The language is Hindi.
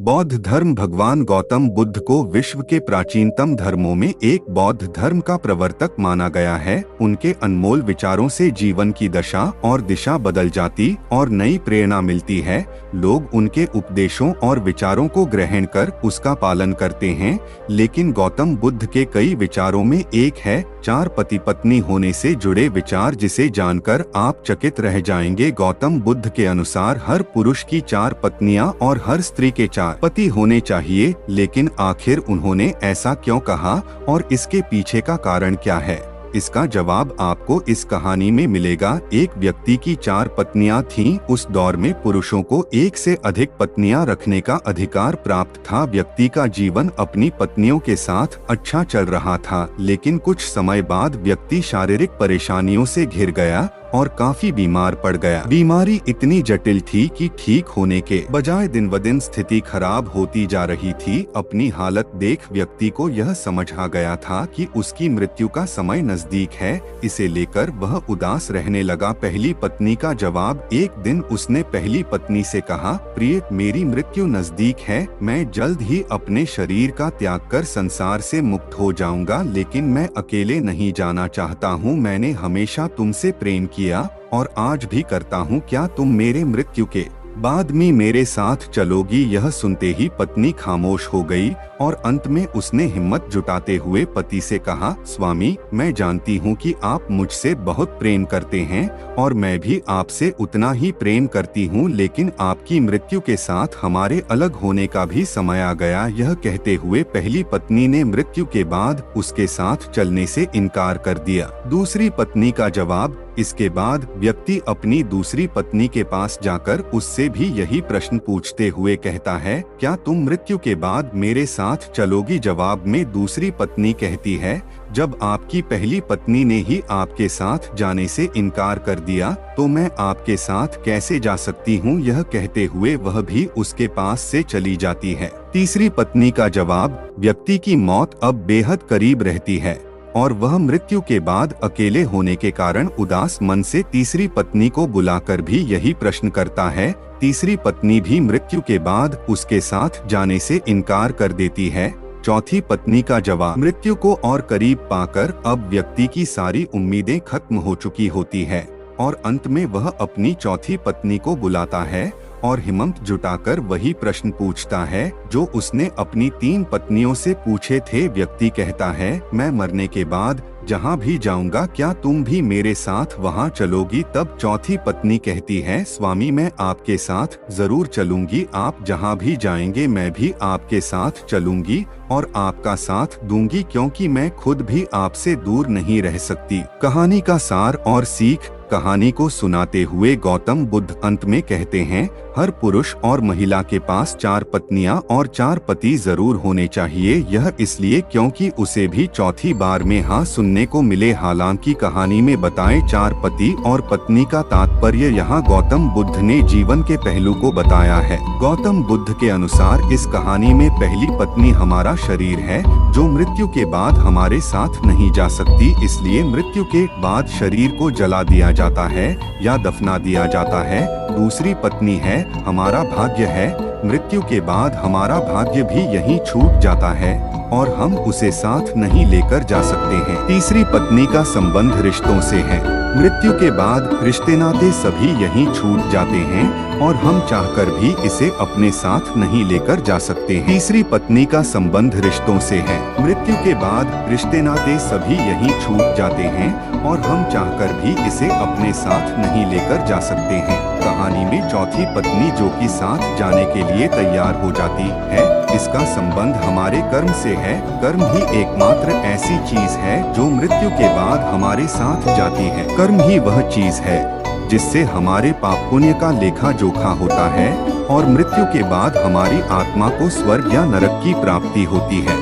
बौद्ध धर्म भगवान गौतम बुद्ध को विश्व के प्राचीनतम धर्मों में एक बौद्ध धर्म का प्रवर्तक माना गया है। उनके अनमोल विचारों से जीवन की दशा और दिशा बदल जाती और नई प्रेरणा मिलती है। लोग उनके उपदेशों और विचारों को ग्रहण कर उसका पालन करते हैं। लेकिन गौतम बुद्ध के कई विचारों में एक है 4 पति पत्नी होने से जुड़े विचार, जिसे जानकर आप चकित रह जाएंगे। गौतम बुद्ध के अनुसार हर पुरुष की 4 पत्नियां और हर स्त्री के 4 पति होने चाहिए। लेकिन आखिर उन्होंने ऐसा क्यों कहा और इसके पीछे का कारण क्या है? इसका जवाब आपको इस कहानी में मिलेगा। एक व्यक्ति की 4 पत्नियां थीं। उस दौर में पुरुषों को 1 से अधिक पत्नियां रखने का अधिकार प्राप्त था। व्यक्ति का जीवन अपनी पत्नियों के साथ अच्छा चल रहा था, लेकिन कुछ समय बाद व्यक्ति शारीरिक परेशानियों से घिर गया और काफी बीमार पड़ गया। बीमारी इतनी जटिल थी कि ठीक होने के बजाय दिन ब दिन स्थिति खराब होती जा रही थी। अपनी हालत देख व्यक्ति को यह समझ आ गया था कि उसकी मृत्यु का समय नजदीक है। इसे लेकर वह उदास रहने लगा। पहली पत्नी का जवाब। एक दिन उसने पहली पत्नी से कहा, प्रिय, मेरी मृत्यु नजदीक है। मैं जल्द ही अपने शरीर का त्याग कर संसार से मुक्त हो जाऊंगा, लेकिन मैं अकेले नहीं जाना चाहता हूँ। मैंने हमेशा तुमसे प्रेम किया और आज भी करता हूँ। क्या तुम मेरे मृत्यु के बाद में मेरे साथ चलोगी? यह सुनते ही पत्नी खामोश हो गई और अंत में उसने हिम्मत जुटाते हुए पति से कहा, स्वामी, मैं जानती हूँ कि आप मुझसे बहुत प्रेम करते हैं और मैं भी आपसे उतना ही प्रेम करती हूँ, लेकिन आपकी मृत्यु के साथ हमारे अलग होने का भी समय आ गया। यह कहते हुए पहली पत्नी ने मृत्यु के बाद उसके साथ चलने से इनकार कर दिया। दूसरी पत्नी का जवाब। इसके बाद व्यक्ति अपनी दूसरी पत्नी के पास जाकर उससे भी यही प्रश्न पूछते हुए कहता है, क्या तुम मृत्यु के बाद मेरे साथ चलोगी? जवाब में दूसरी पत्नी कहती है, जब आपकी पहली पत्नी ने ही आपके साथ जाने से इनकार कर दिया तो मैं आपके साथ कैसे जा सकती हूँ? यह कहते हुए वह भी उसके पास से चली जाती है। तीसरी पत्नी का जवाब। व्यक्ति की मौत अब बेहद करीब रहती है और वह मृत्यु के बाद अकेले होने के कारण उदास मन से तीसरी पत्नी को बुलाकर भी यही प्रश्न करता है। तीसरी पत्नी भी मृत्यु के बाद उसके साथ जाने से इनकार कर देती है। चौथी पत्नी का जवाब। मृत्यु को और करीब पाकर अब व्यक्ति की सारी उम्मीदें खत्म हो चुकी होती है और अंत में वह अपनी चौथी पत्नी को बुलाता है और हिम्मत जुटाकर वही प्रश्न पूछता है जो उसने अपनी 3 पत्नियों से पूछे थे। व्यक्ति कहता है, मैं मरने के बाद जहाँ भी जाऊंगा, क्या तुम भी मेरे साथ वहाँ चलोगी? तब चौथी पत्नी कहती है, स्वामी, मैं आपके साथ जरूर चलूंगी। आप जहाँ भी जाएंगे मैं भी आपके साथ चलूंगी और आपका साथ दूंगी, क्योंकि मैं खुद भी आपसे दूर नहीं रह सकती। कहानी का सार और सीख। कहानी को सुनाते हुए गौतम बुद्ध अंत में कहते हैं, हर पुरुष और महिला के पास 4 पत्नियां और 4 पति जरूर होने चाहिए। यह इसलिए क्योंकि उसे भी चौथी बार में हाँ सुनने को मिले। हालांकि कहानी में बताए 4 पति और पत्नी का तात्पर्य यहाँ गौतम बुद्ध ने जीवन के पहलू को बताया है। गौतम बुद्ध के अनुसार इस कहानी में पहली पत्नी हमारा शरीर है, जो मृत्यु के बाद हमारे साथ नहीं जा सकती। इसलिए मृत्यु के बाद शरीर को जला दिया जाता है या दफना दिया जाता है। दूसरी पत्नी है हमारा भाग्य है। मृत्यु के बाद हमारा भाग्य भी यहीं छूट जाता है और हम उसे साथ नहीं लेकर जा सकते हैं। तीसरी पत्नी का संबंध रिश्तों से है। मृत्यु के बाद रिश्ते नाते सभी यहीं छूट जाते हैं और हम चाहकर भी इसे अपने साथ नहीं लेकर जा सकते हैं। तीसरी पत्नी का संबंध रिश्तों से है। मृत्यु के बाद रिश्ते नाते सभी यहीं छूट जाते हैं और हम चाहकर भी इसे अपने साथ नहीं लेकर जा सकते हैं। कहानी में चौथी पत्नी जो कि साथ जाने के लिए तैयार हो जाती है, इसका संबंध हमारे कर्म से है। कर्म ही एकमात्र ऐसी चीज है जो मृत्यु के बाद हमारे साथ जाती है। कर्म ही वह चीज है जिससे हमारे पाप पुण्य का लेखा जोखा होता है और मृत्यु के बाद हमारी आत्मा को स्वर्ग या नरक की प्राप्ति होती है।